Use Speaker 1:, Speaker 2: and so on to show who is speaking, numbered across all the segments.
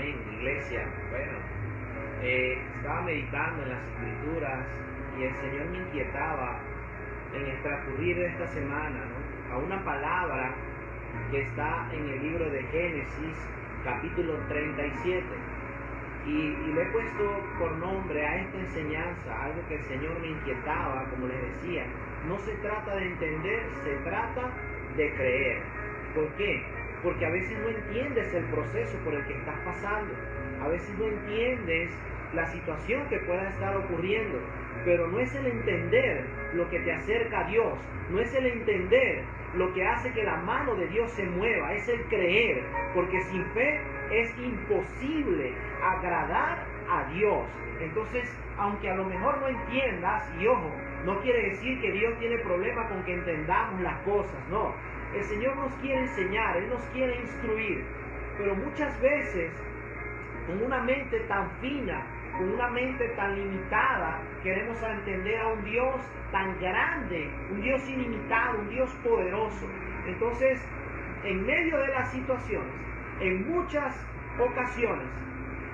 Speaker 1: Amén, iglesia. Bueno, estaba meditando en las Escrituras y el Señor me inquietaba en el transcurrir de esta semana, ¿no?, a una palabra que está en el libro de Génesis, capítulo 37. Y le he puesto por nombre a esta enseñanza algo que el Señor me inquietaba, como les decía. No se trata de entender, se trata de creer. ¿Por qué? Porque a veces no entiendes el proceso por el que estás pasando. A veces no entiendes la situación que pueda estar ocurriendo. Pero no es el entender lo que te acerca a Dios. No es el entender lo que hace que la mano de Dios se mueva. Es el creer. Porque sin fe es imposible agradar a Dios. Entonces, aunque a lo mejor no entiendas, y ojo, no quiere decir que Dios tiene problema con que entendamos las cosas, no. El Señor nos quiere enseñar, Él nos quiere instruir, pero muchas veces, con una mente tan fina, con una mente tan limitada, queremos entender a un Dios tan grande, un Dios ilimitado, un Dios poderoso. Entonces, en medio de las situaciones, en muchas ocasiones,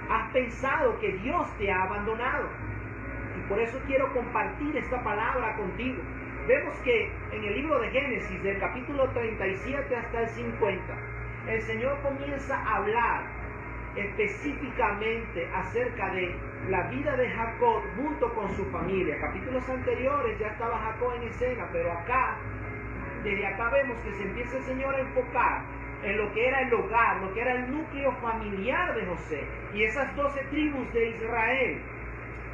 Speaker 1: has pensado que Dios te ha abandonado. Y por eso quiero compartir esta palabra contigo. Vemos que en el libro de Génesis, del capítulo 37 hasta el 50, el Señor comienza a hablar específicamente acerca de la vida de Jacob junto con su familia. Capítulos anteriores ya estaba Jacob en escena, pero acá, desde acá vemos que se empieza el Señor a enfocar en lo que era el hogar, lo que era el núcleo familiar de José y esas 12 tribus de Israel.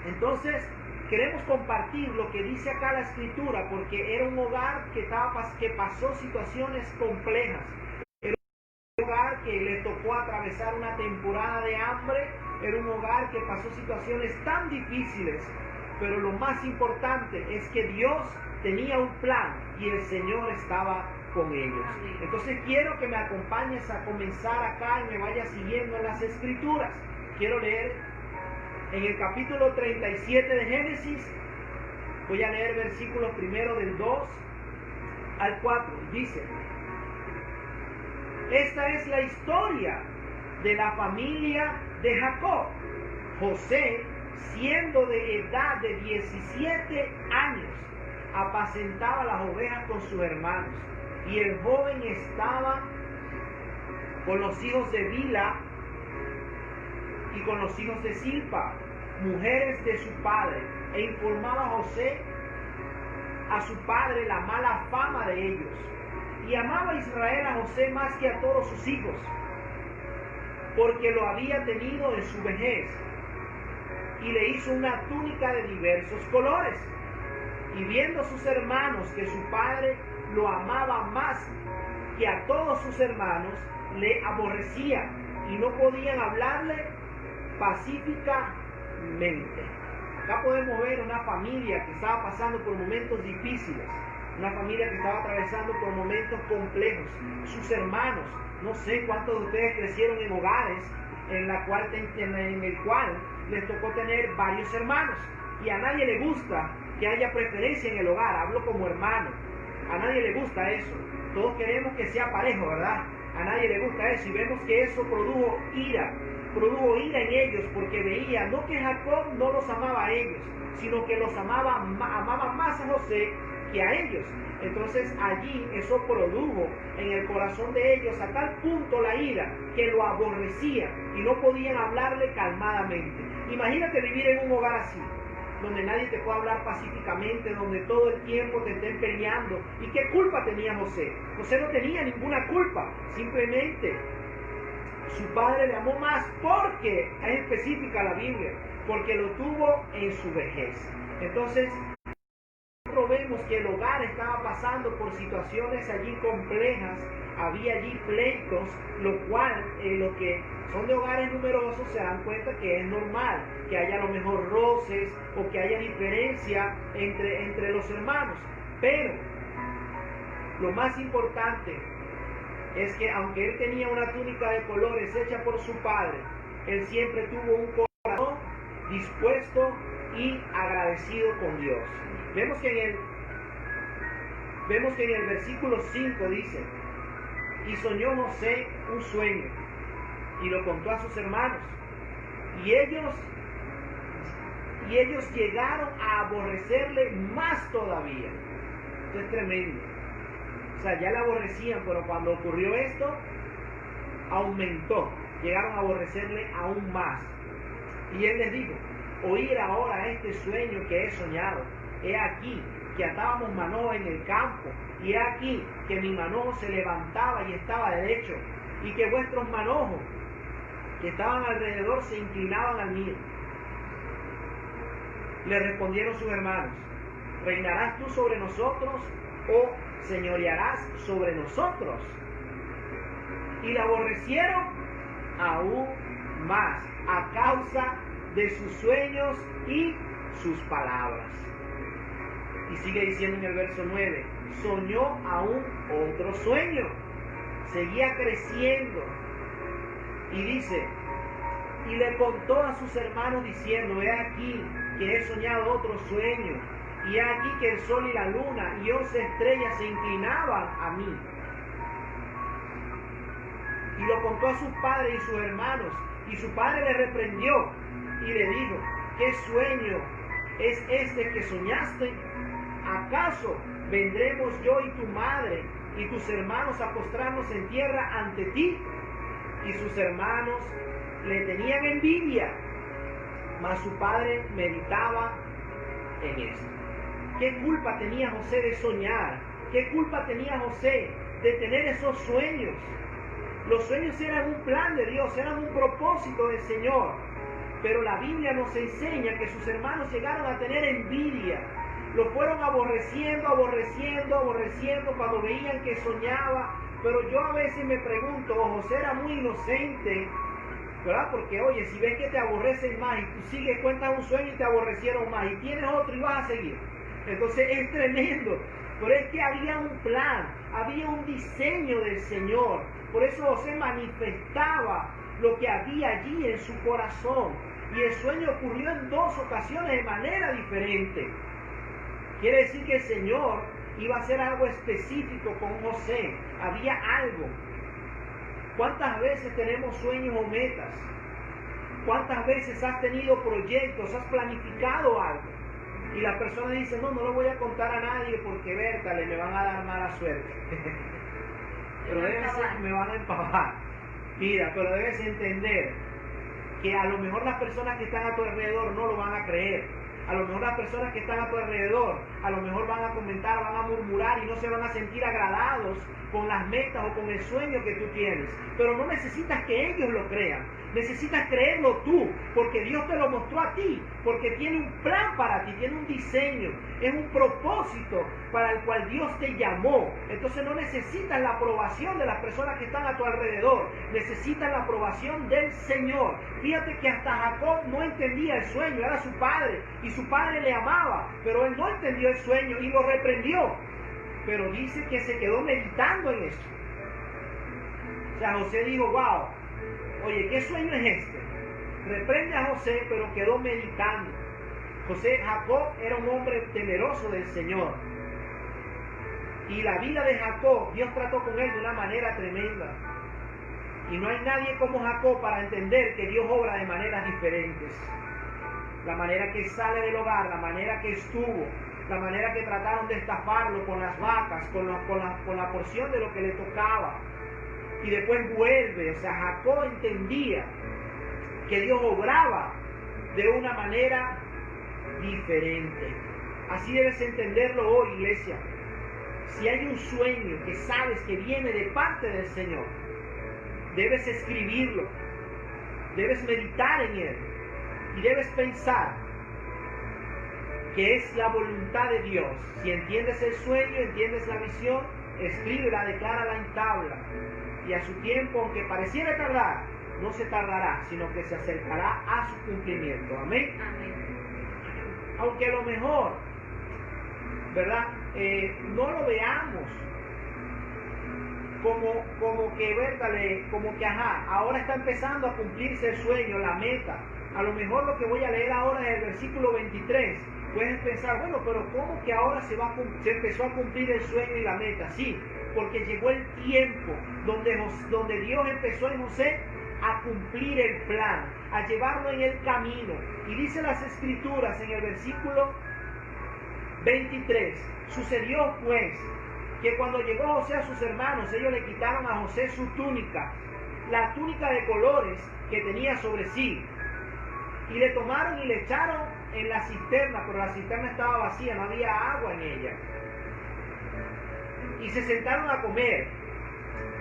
Speaker 1: Entonces, queremos compartir lo que dice acá la Escritura, porque era un hogar que pasó situaciones complejas. Era un hogar que le tocó atravesar una temporada de hambre. Era un hogar que pasó situaciones tan difíciles. Pero lo más importante es que Dios tenía un plan y el Señor estaba con ellos. Entonces quiero que me acompañes a comenzar acá y me vayas siguiendo en las Escrituras. Quiero leer en el capítulo 37 de Génesis. Voy a leer versículos primero del 2 al 4. Dice: esta es la historia de la familia de Jacob. José, siendo de edad de 17 años, apacentaba las ovejas con sus hermanos, y el joven estaba con los hijos de Bilha y con los hijos de Silpa, mujeres de su padre, e informaba a José a su padre la mala fama de ellos. Y amaba Israel a José más que a todos sus hijos, porque lo había tenido en su vejez, y le hizo una túnica de diversos colores. Y viendo sus hermanos que su padre lo amaba más que a todos sus hermanos, le aborrecían y no podían hablarle pacíficamente. Acá podemos ver una familia que estaba pasando por momentos difíciles, una familia que estaba atravesando por momentos complejos. Sus hermanos, no sé cuántos de ustedes crecieron en hogares en el cual les tocó tener varios hermanos, y a nadie le gusta que haya preferencia en el hogar. Hablo como hermano, a nadie le gusta eso. Todos queremos que sea parejo, ¿verdad? A nadie le gusta eso, y vemos que eso produjo ira en ellos, porque veía no que Jacob no los amaba a ellos, sino que los amaba más a José que a ellos. Entonces allí eso produjo en el corazón de ellos a tal punto la ira que lo aborrecían y no podían hablarle calmadamente. Imagínate vivir en un hogar así, donde nadie te puede hablar pacíficamente, donde todo el tiempo te estén peleando. ¿Y qué culpa tenía José? José no tenía ninguna culpa, simplemente su padre le amó más, porque es específica la Biblia, porque lo tuvo en su vejez. Entonces, nosotros vemos que el hogar estaba pasando por situaciones allí complejas, había allí pleitos, lo cual, los que son de hogares numerosos se dan cuenta que es normal que haya a lo mejor roces o que haya diferencia entre los hermanos. Pero lo más importante es que aunque él tenía una túnica de colores hecha por su padre, él siempre tuvo un corazón dispuesto y agradecido con Dios. Vemos que en el versículo 5 dice: y soñó José un sueño, y lo contó a sus hermanos. Y ellos llegaron a aborrecerle más todavía. Esto es tremendo. O sea, ya le aborrecían, pero cuando ocurrió esto, aumentó. Llegaron a aborrecerle aún más. Y él les dijo: oír ahora este sueño que he soñado. He aquí que atábamos manojo en el campo, y he aquí que mi manojo se levantaba y estaba derecho, y que vuestros manojos que estaban alrededor se inclinaban al mío. Le respondieron sus hermanos: ¿reinarás tú sobre nosotros o señorearás sobre nosotros? Y le aborrecieron aún más a causa de sus sueños y sus palabras. Y sigue diciendo en el verso 9: soñó aún otro sueño, seguía creciendo, y dice: y le contó a sus hermanos diciendo: he aquí que he soñado otro sueño, y he aquí que el sol y la luna y 11 estrellas se inclinaban a mí. Y lo contó a sus padres y sus hermanos, y su padre le reprendió y le dijo: ¿qué sueño es este que soñaste? ¿Acaso vendremos yo y tu madre y tus hermanos a postrarnos en tierra ante ti? Y sus hermanos le tenían envidia, mas su padre meditaba en esto. ¿Qué culpa tenía José de soñar? ¿Qué culpa tenía José de tener esos sueños? Los sueños eran un plan de Dios, eran un propósito del Señor. Pero la Biblia nos enseña que sus hermanos llegaron a tener envidia. Lo fueron aborreciendo cuando veían que soñaba. Pero yo a veces me pregunto: José era muy inocente, ¿verdad? Porque oye, si ves que te aborrecen más y tú sigues, cuentas un sueño y te aborrecieron más, y tienes otro y vas a seguir. Entonces es tremendo. Pero es que había un plan, había un diseño del Señor. Por eso José manifestaba lo que había allí en su corazón. Y el sueño ocurrió en 2 ocasiones de manera diferente. Quiere decir que el Señor iba a hacer algo específico con José. Había algo. ¿Cuántas veces tenemos sueños o metas? ¿Cuántas veces has tenido proyectos, has planificado algo? Y la persona dice: no lo voy a contar a nadie porque vértale, me van a dar mala suerte. Pero debe ser que me van a empavar. Mira, pero debes entender que a lo mejor las personas que están a tu alrededor no lo van a creer. A lo mejor las personas que están a tu alrededor, a lo mejor van a comentar, van a murmurar y no se van a sentir agradados con las metas o con el sueño que tú tienes. Pero no necesitas que ellos lo crean. Necesitas creerlo tú, porque Dios te lo mostró a ti, porque tiene un plan para ti, tiene un diseño, es un propósito para el cual Dios te llamó. Entonces no necesitas la aprobación de las personas que están a tu alrededor, necesitas la aprobación del Señor. Fíjate que hasta Jacob no entendía el sueño, era su padre, y su padre le amaba, pero él no entendió el sueño y lo reprendió. Pero dice que se quedó meditando en eso. O sea, José dijo: wow, oye, ¿qué sueño es este? Reprende a José, pero quedó meditando. Jacob era un hombre temeroso del Señor. Y la vida de Jacob, Dios trató con él de una manera tremenda. Y no hay nadie como Jacob para entender que Dios obra de maneras diferentes. La manera que sale del hogar, la manera que estuvo, la manera que trataron de estafarlo con las vacas, con la porción de lo que le tocaba. Y después vuelve. O sea, Jacob entendía que Dios obraba de una manera diferente. Así debes entenderlo hoy, iglesia. Si hay un sueño que sabes que viene de parte del Señor, debes escribirlo, debes meditar en él y debes pensar que es la voluntad de Dios. Si entiendes el sueño, entiendes la visión, escríbela, declárala en tabla. Y a su tiempo, aunque pareciera tardar, no se tardará, sino que se acercará a su cumplimiento. Amén.
Speaker 2: Amén.
Speaker 1: Aunque a lo mejor, ¿verdad? No lo veamos como que, ¿verdad? Como que, ahora está empezando a cumplirse el sueño, la meta. A lo mejor lo que voy a leer ahora es el versículo 23. Puedes pensar: bueno, pero ¿cómo que ahora se empezó a cumplir el sueño y la meta? Sí, porque llegó el tiempo donde Dios empezó en José a cumplir el plan, a llevarlo en el camino. Y dice las Escrituras en el versículo 23, sucedió pues que cuando llegó José a sus hermanos, ellos le quitaron a José su túnica, la túnica de colores que tenía sobre sí, y le tomaron y le echaron en la cisterna, pero la cisterna estaba vacía, no había agua en ella. Y se sentaron a comer,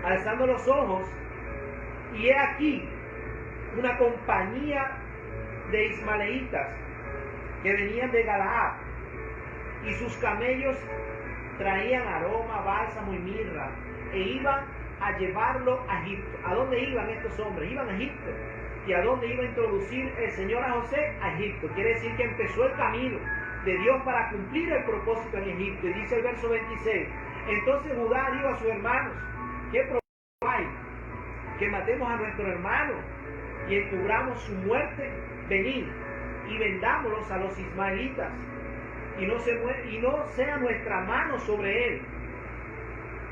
Speaker 1: alzando los ojos, y he aquí una compañía de ismaelitas que venían de Galaad, y sus camellos traían aroma, bálsamo y mirra, e iban a llevarlo a Egipto. ¿A dónde iban estos hombres? Iban a Egipto. ¿Y a dónde iba a introducir el Señor a José? A Egipto. Quiere decir que empezó el camino de Dios para cumplir el propósito en Egipto. Y dice el verso 26, entonces Judá dijo a sus hermanos, ¿qué propósito hay? Que matemos a nuestro hermano y encubramos su muerte. Venid y vendámoslos a los ismaelitas, y no sea nuestra mano sobre él,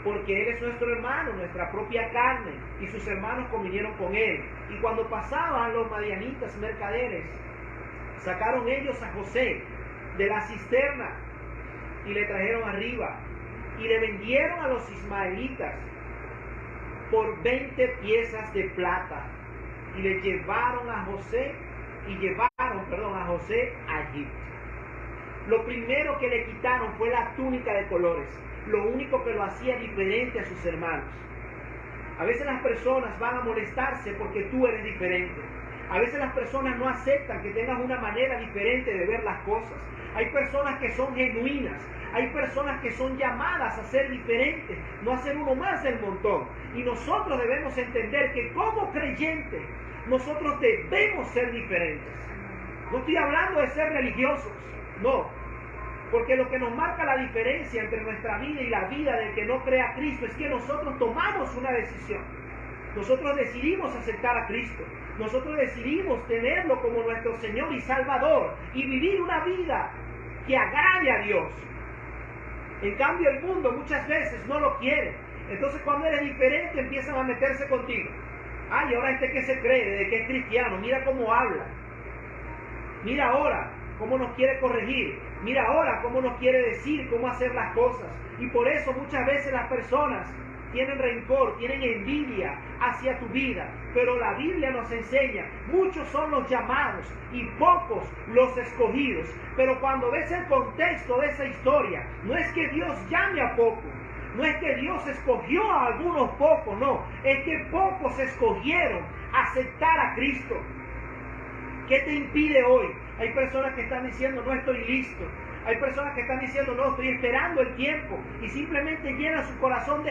Speaker 1: porque él es nuestro hermano, nuestra propia carne. Y sus hermanos convinieron con él. Y cuando pasaban los madianitas mercaderes, sacaron ellos a José de la cisterna y le trajeron arriba, y le vendieron a los ismaelitas por 20 piezas de plata, y le llevaron a José, a Egipto. Lo primero que le quitaron fue la túnica de colores, lo único que lo hacía diferente a sus hermanos. A veces las personas van a molestarse porque tú eres diferente. A veces las personas no aceptan que tengas una manera diferente de ver las cosas. Hay personas que son genuinas, hay personas que son llamadas a ser diferentes, no a ser uno más del montón. Y nosotros debemos entender que como creyentes, nosotros debemos ser diferentes. No estoy hablando de ser religiosos, no. Porque lo que nos marca la diferencia entre nuestra vida y la vida del que no crea a Cristo es que nosotros tomamos una decisión. Nosotros decidimos aceptar a Cristo. Nosotros decidimos tenerlo como nuestro Señor y Salvador y vivir una vida que agrade a Dios. En cambio, el mundo muchas veces no lo quiere. Entonces, cuando eres diferente, empiezan a meterse contigo. Ay, ahora ¿qué se cree? ¿De que es cristiano? Mira cómo habla. Mira ahora cómo nos quiere corregir. Mira ahora cómo nos quiere decir cómo hacer las cosas. Y por eso muchas veces las personas tienen rencor, tienen envidia hacia tu vida. Pero la Biblia nos enseña, muchos son los llamados y pocos los escogidos. Pero cuando ves el contexto de esa historia, no es que Dios llame a pocos, no es que Dios escogió a algunos pocos, no, es que pocos escogieron aceptar a Cristo. ¿Qué te impide hoy? Hay personas que están diciendo, no estoy listo. Hay personas que están diciendo, no, estoy esperando el tiempo. Y simplemente llenan su corazón de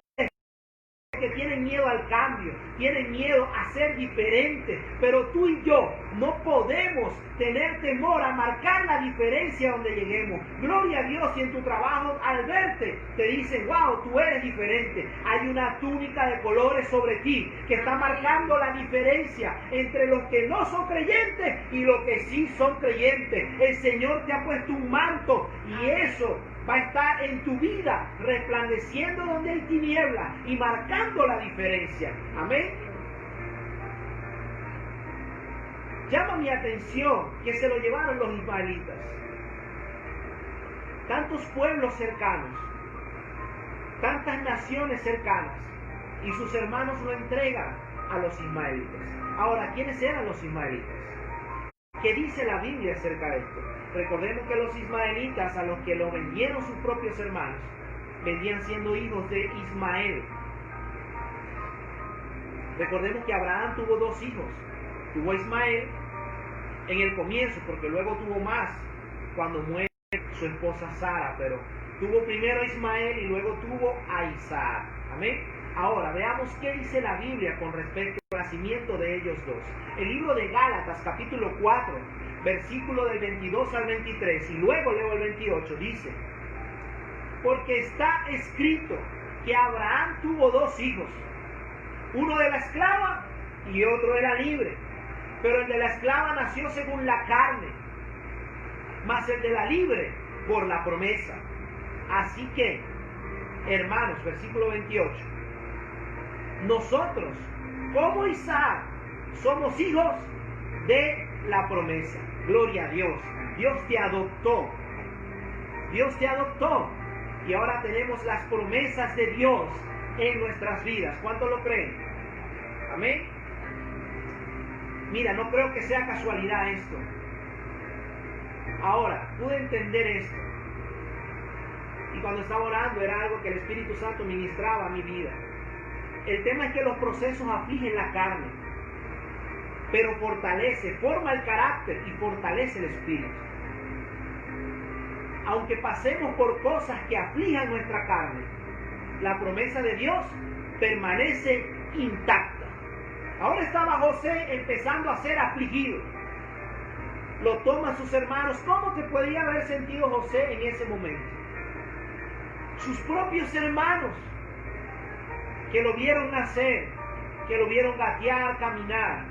Speaker 1: que tienen miedo al cambio, tienen miedo a ser diferentes. Pero tú y yo no podemos tener temor a marcar la diferencia donde lleguemos. Gloria a Dios si en tu trabajo al verte te dicen, wow, tú eres diferente. Hay una túnica de colores sobre ti que está marcando la diferencia entre los que no son creyentes y los que sí son creyentes. El Señor te ha puesto un manto y eso va a estar en tu vida, resplandeciendo donde hay tinieblas y marcando la diferencia. Amén. Llama mi atención que se lo llevaron los ismaelitas. Tantos pueblos cercanos, tantas naciones cercanas, y sus hermanos lo entregan a los ismaelitas. Ahora, ¿quiénes eran los ismaelitas? ¿Qué dice la Biblia acerca de esto? Recordemos que los ismaelitas, a los que lo vendieron sus propios hermanos, vendían siendo hijos de Ismael. Recordemos que Abraham tuvo 2 hijos. Tuvo a Ismael en el comienzo, porque luego tuvo más cuando muere su esposa Sara, pero tuvo primero a Ismael y luego tuvo a Isaac. Amén. Ahora, veamos qué dice la Biblia con respecto al nacimiento de ellos dos. El libro de Gálatas, capítulo 4, versículo del 22 al 23, y luego leo el 28, dice: porque está escrito que Abraham tuvo 2 hijos, uno de la esclava y otro de la libre. Pero el de la esclava nació según la carne, mas el de la libre por la promesa. Así que, hermanos, versículo 28, nosotros, como Isaac, somos hijos de la promesa. Gloria a Dios. Dios te adoptó. Dios te adoptó. Y ahora tenemos las promesas de Dios en nuestras vidas. ¿Cuántos lo creen? Amén. Mira, no creo que sea casualidad esto. Ahora, pude entender esto. Y cuando estaba orando era algo que el Espíritu Santo ministraba a mi vida. El tema es que los procesos afligen la carne, pero fortalece, forma el carácter y fortalece el espíritu. Aunque pasemos por cosas que aflijan nuestra carne, la promesa de Dios permanece intacta. Ahora estaba José empezando a ser afligido. Lo toman sus hermanos. ¿Cómo que podía haber sentido José en ese momento? Sus propios hermanos, que lo vieron nacer, que lo vieron gatear, caminar.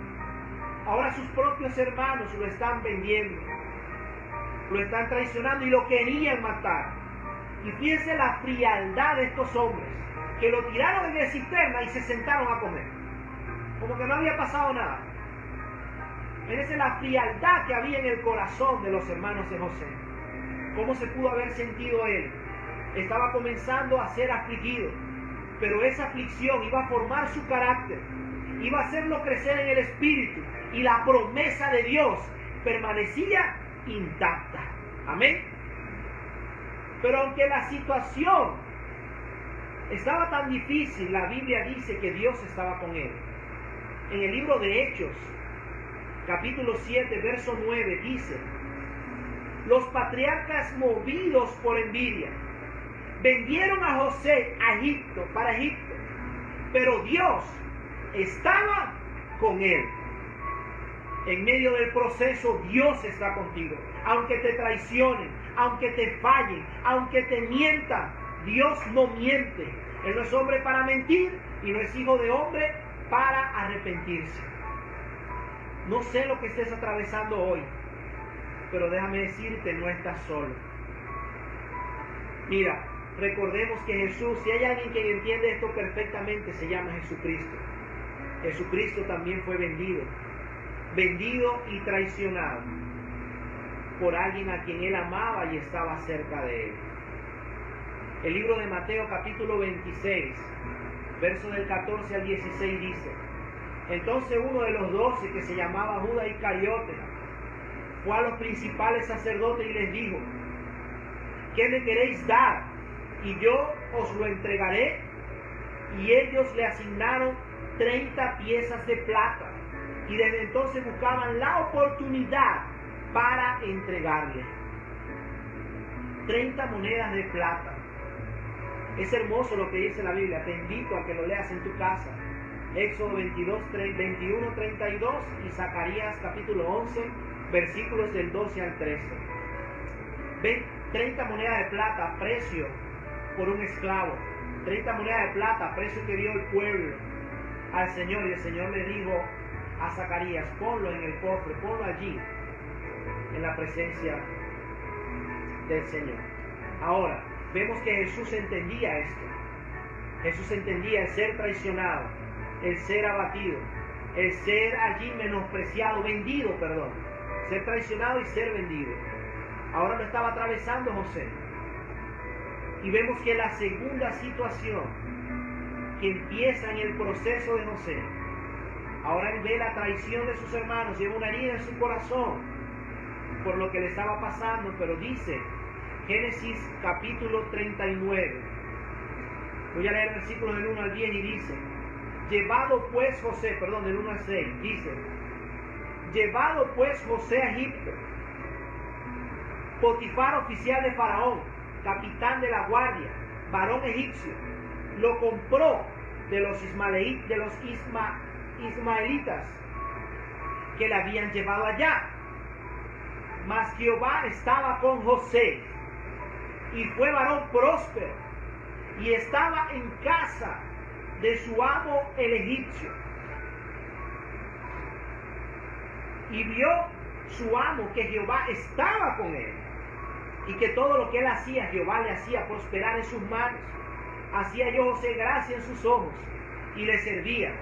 Speaker 1: Ahora sus propios hermanos lo están vendiendo, lo están traicionando y lo querían matar. Y fíjense la frialdad de estos hombres, que lo tiraron en la cisterna y se sentaron a comer, como que no había pasado nada. Fíjense la frialdad que había en el corazón de los hermanos de José. ¿Cómo se pudo haber sentido él? Estaba comenzando a ser afligido, pero esa aflicción iba a formar su carácter, iba a hacerlo crecer en el espíritu, y la promesa de Dios permanecía intacta. Amén. Pero aunque la situación estaba tan difícil, la Biblia dice que Dios estaba con él. En el libro de Hechos, capítulo 7, verso 9, dice: los patriarcas, movidos por envidia, vendieron a José a Egipto, para Egipto, pero Dios estaba con él. En medio del proceso, Dios está contigo. Aunque te traicionen, aunque te fallen, aunque te mientan, Dios no miente. Él no es hombre para mentir y no es hijo de hombre para arrepentirse. No sé lo que estés atravesando hoy, pero déjame decirte, no estás solo. Mira, recordemos que Jesús, si hay alguien que entiende esto perfectamente, se llama Jesucristo. Jesucristo también fue vendido y traicionado por alguien a quien él amaba y estaba cerca de él. El libro de Mateo capítulo 26, versos del 14 al 16 dice: entonces uno de los 12, que se llamaba Judas Iscariote, fue a los principales sacerdotes y les dijo: ¿qué me queréis dar? Y yo os lo entregaré. Y ellos le asignaron 30 piezas de plata. Y desde entonces buscaban la oportunidad para entregarle. 30 monedas de plata. Es hermoso lo que dice la Biblia. Te invito a que lo leas en tu casa. Éxodo 21, 32 y Zacarías capítulo 11, versículos del 12 al 13. Ven, 30 monedas de plata, precio por un esclavo. 30 monedas de plata, precio que dio el pueblo al Señor. Y el Señor le dijo a Zacarías: ponlo en el cofre, ponlo allí, en la presencia del Señor. Ahora, vemos que Jesús entendía esto. Jesús entendía el ser traicionado, el ser abatido, el ser allí menospreciado, ser traicionado y ser vendido. Ahora lo estaba atravesando José. Y vemos que la segunda situación que empieza en el proceso de José, ahora él ve la traición de sus hermanos, lleva una herida en su corazón por lo que le estaba pasando, pero dice Génesis capítulo 39, voy a leer versículos del 1 al 10 y dice: llevado pues José, del 1 al 6, dice: llevado pues José a Egipto, Potifar, oficial de Faraón, capitán de la guardia, varón egipcio, lo compró de los ismaelitas que le habían llevado allá. Mas Jehová estaba con José, y fue varón próspero, y estaba en casa de su amo el egipcio. Y vio su amo que Jehová estaba con él, y que todo lo que él hacía, Jehová le hacía prosperar en sus manos. Hacía yo José gracia en sus ojos, y le servía.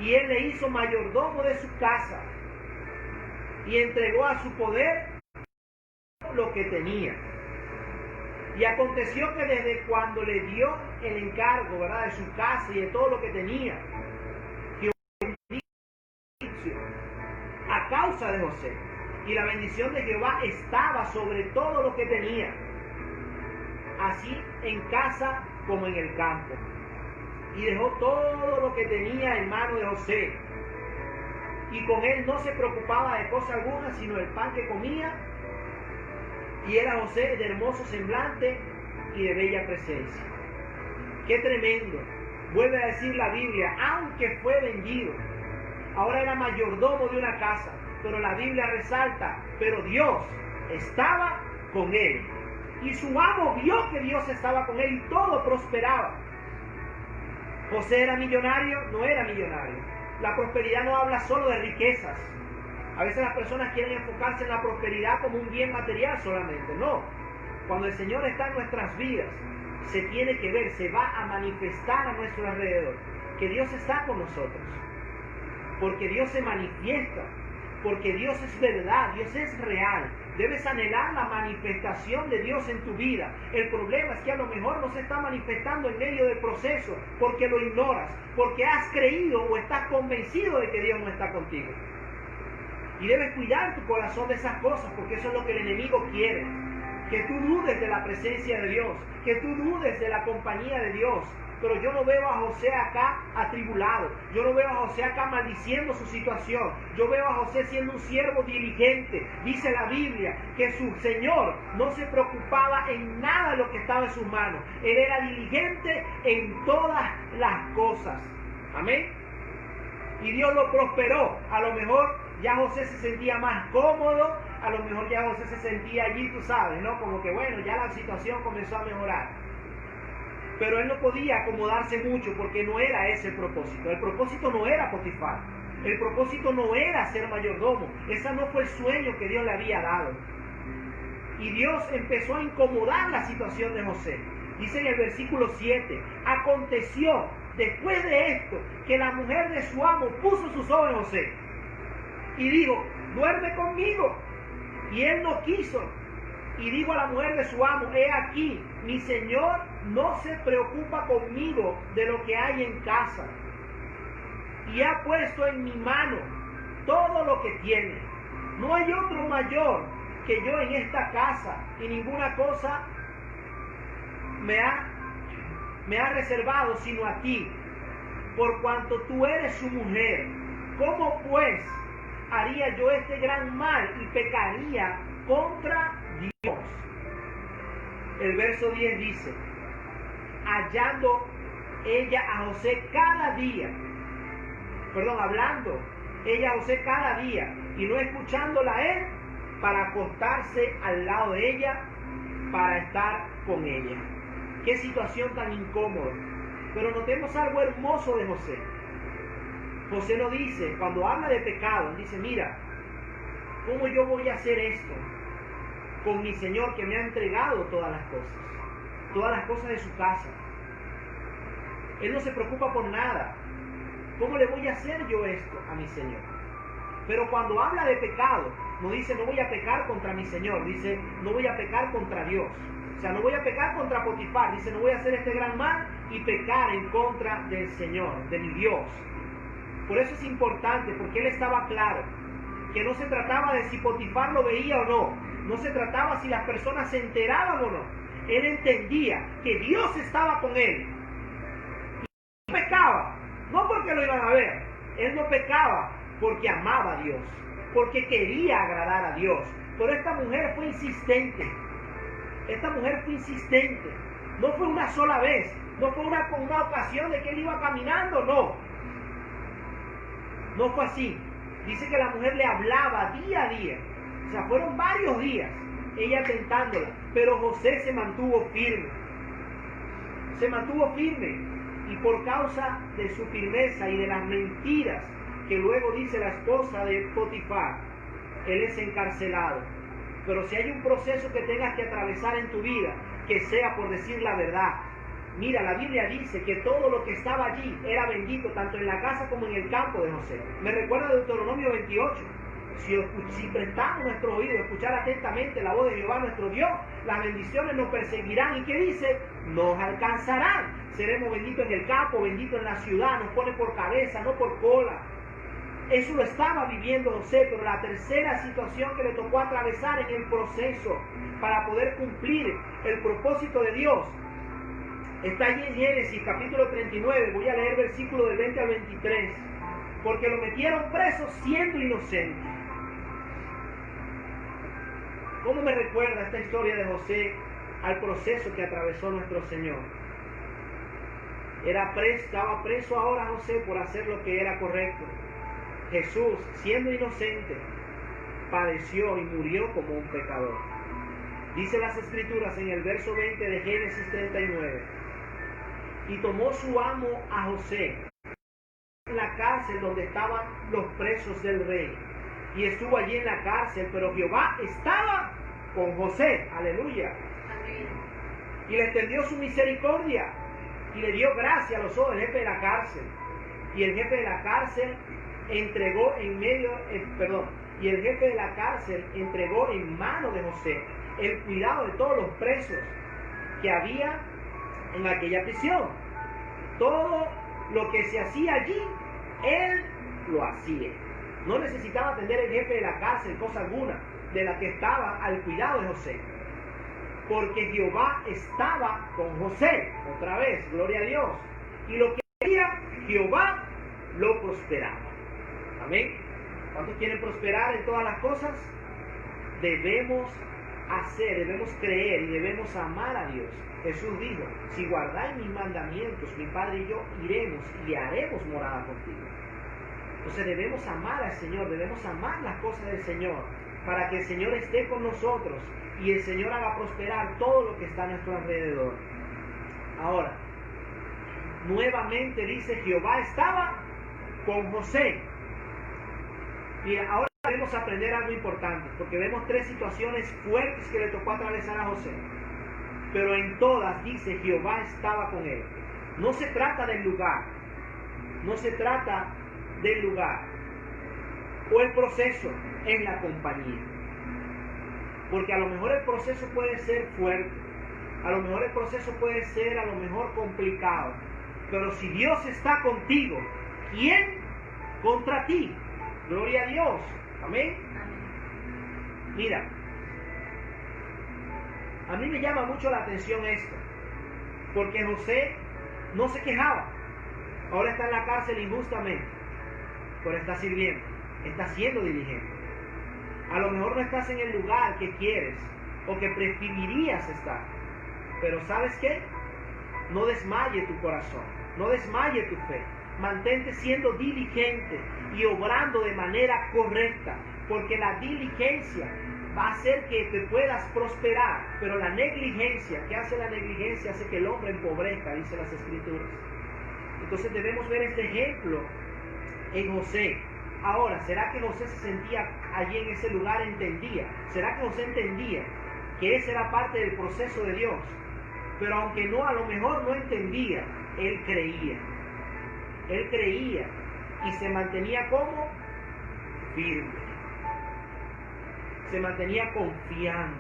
Speaker 1: y él le hizo mayordomo de su casa y entregó a su poder lo que tenía. Y aconteció que desde cuando le dio el encargo, ¿verdad?, de su casa y de todo lo que tenía, a causa de José, y la bendición de Jehová estaba sobre todo lo que tenía, así en casa como en el campo. Y dejó todo lo que tenía en mano de José, y con él no se preocupaba de cosa alguna, sino el pan que comía. Y era José de hermoso semblante y de bella presencia. ¡Qué tremendo! Vuelve a decir la Biblia, aunque fue vendido, ahora era mayordomo de una casa, pero la Biblia resalta, pero Dios estaba con él. Y su amo vio que Dios estaba con él y todo prosperaba. José era millonario, no era millonario. La prosperidad no habla solo de riquezas. A veces las personas quieren enfocarse en la prosperidad como un bien material solamente. No. Cuando el Señor está en nuestras vidas, se tiene que ver, se va a manifestar a nuestro alrededor que Dios está con nosotros. Porque Dios se manifiesta. Porque Dios es verdad, Dios es real. Debes anhelar la manifestación de Dios en tu vida. El problema es que a lo mejor no se está manifestando en medio del proceso porque lo ignoras, porque has creído o estás convencido de que Dios no está contigo. Y debes cuidar tu corazón de esas cosas, porque eso es lo que el enemigo quiere. Que tú dudes de la presencia de Dios, que tú dudes de la compañía de Dios. Pero yo no veo a José acá atribulado, yo no veo a José acá maldiciendo su situación, yo veo a José siendo un siervo diligente. Dice la Biblia que su Señor no se preocupaba en nada de lo que estaba en sus manos, él era diligente en todas las cosas. Amén. Y Dios lo prosperó. A lo mejor ya José se sentía más cómodo, a lo mejor ya José se sentía allí, tú sabes, ¿no? Como que bueno, ya la situación comenzó a mejorar. Pero él no podía acomodarse mucho porque no era ese el propósito. El propósito no era Potifar. El propósito no era ser mayordomo. Ese no fue el sueño que Dios le había dado. Y Dios empezó a incomodar la situación de José. Dice en el versículo 7, aconteció después de esto que la mujer de su amo puso sus ojos en José y dijo, duerme conmigo. Y él no quiso. Y dijo a la mujer de su amo, he aquí, mi señor no se preocupa conmigo de lo que hay en casa, y ha puesto en mi mano todo lo que tiene. No hay otro mayor que yo en esta casa, y ninguna cosa me ha reservado sino a ti, por cuanto tú eres su mujer. ¿Cómo pues haría yo este gran mal y pecaría contra Dios? El verso 10 dice, hallando ella a José cada día, hablando ella a José cada día y no escuchándola a él, para acostarse al lado de ella, para estar con ella. Qué situación tan incómoda. Pero notemos algo hermoso de José. José lo dice, cuando habla de pecado, dice, mira, ¿cómo yo voy a hacer esto con mi Señor que me ha entregado todas las cosas de su casa? Él no se preocupa por nada. ¿Cómo le voy a hacer yo esto a mi Señor? Pero cuando habla de pecado, no dice no voy a pecar contra mi Señor, dice no voy a pecar contra Dios. O sea, no voy a pecar contra Potifar, dice no voy a hacer este gran mal y pecar en contra del Señor, de mi Dios. Por eso es importante, porque él estaba claro que no se trataba de si Potifar lo veía o no, no se trataba si las personas se enteraban o no. Él entendía que Dios estaba con él. Y no pecaba, no porque lo iban a ver. Él no pecaba porque amaba a Dios, porque quería agradar a Dios. Pero esta mujer fue insistente. No fue una sola vez, no fue una ocasión de que él iba caminando, no. No fue así. Dice que la mujer le hablaba día a día. O sea, fueron varios días ella tentándola, pero José se mantuvo firme. Y por causa de su firmeza y de las mentiras que luego dice la esposa de Potifar, él es encarcelado. Pero si hay un proceso que tengas que atravesar en tu vida, que sea por decir la verdad, Mira, la Biblia dice que todo lo que estaba allí era bendito, tanto en la casa como en el campo de José. Me recuerda Deuteronomio 28. Si prestamos nuestro oído a escuchar atentamente la voz de Jehová nuestro Dios, las bendiciones nos perseguirán. ¿Y qué dice? Nos alcanzarán. Seremos benditos en el campo, benditos en la ciudad. Nos pone por cabeza, no por cola. Eso lo estaba viviendo José, pero la tercera situación que le tocó atravesar en el proceso para poder cumplir el propósito de Dios está allí en Génesis capítulo 39. Voy a leer versículos del 20 al 23. Porque lo metieron preso siendo inocente. ¿Cómo me recuerda esta historia de José al proceso que atravesó nuestro Señor? Estaba preso ahora José por hacer lo que era correcto. Jesús, siendo inocente, padeció y murió como un pecador. Dice las Escrituras en el verso 20 de Génesis 39. Y tomó su amo a José en la cárcel donde estaban los presos del rey. Y estuvo allí en la cárcel, pero Jehová estaba con José. Aleluya. Amén. Y le extendió su misericordia y le dio gracia a los ojos del jefe de la cárcel. Y el jefe de la cárcel entregó entregó en mano de José el cuidado de todos los presos que había en aquella prisión. Todo lo que se hacía allí, él lo hacía. No necesitaba atender el jefe de la cárcel cosa alguna de la que estaba al cuidado de José, porque Jehová estaba con José. Otra vez, gloria a Dios. Y lo que hacía, Jehová lo prosperaba. Amén. ¿Cuántos quieren prosperar en todas las cosas? Debemos creer y debemos amar a Dios. Jesús dijo: si guardáis mis mandamientos, mi Padre y yo iremos y haremos morada contigo. Entonces debemos amar al Señor, debemos amar las cosas del Señor, para que el Señor esté con nosotros y el Señor haga prosperar todo lo que está a nuestro alrededor. Ahora, nuevamente dice: Jehová estaba con José. Mira, ahora debemos aprender algo importante, porque vemos tres situaciones fuertes que le tocó atravesar a José. Pero en todas dice: Jehová estaba con él. No se trata del lugar, o el proceso, en la compañía. Porque a lo mejor el proceso puede ser fuerte, a lo mejor el proceso puede ser complicado, pero si Dios está contigo, ¿quién contra ti? Gloria a Dios. Amén. Mira, a mí me llama mucho la atención esto, porque José no se quejaba. Ahora está en la cárcel injustamente, pero está sirviendo, está siendo diligente. A lo mejor no estás en el lugar que quieres o que preferirías estar, pero ¿sabes qué? No desmaye tu corazón, no desmaye tu fe. Mantente siendo diligente y obrando de manera correcta, porque la diligencia va a hacer que te puedas prosperar, pero la negligencia, ¿qué hace la negligencia? Hace que el hombre empobrezca, dice las Escrituras. Entonces debemos ver este ejemplo en José. Ahora, ¿será que José se sentía allí en ese lugar? ¿Entendía? ¿Será que José entendía que esa era parte del proceso de Dios? Pero aunque no, a lo mejor no entendía, él creía. Él creía y se mantenía como firme. Se mantenía confiando.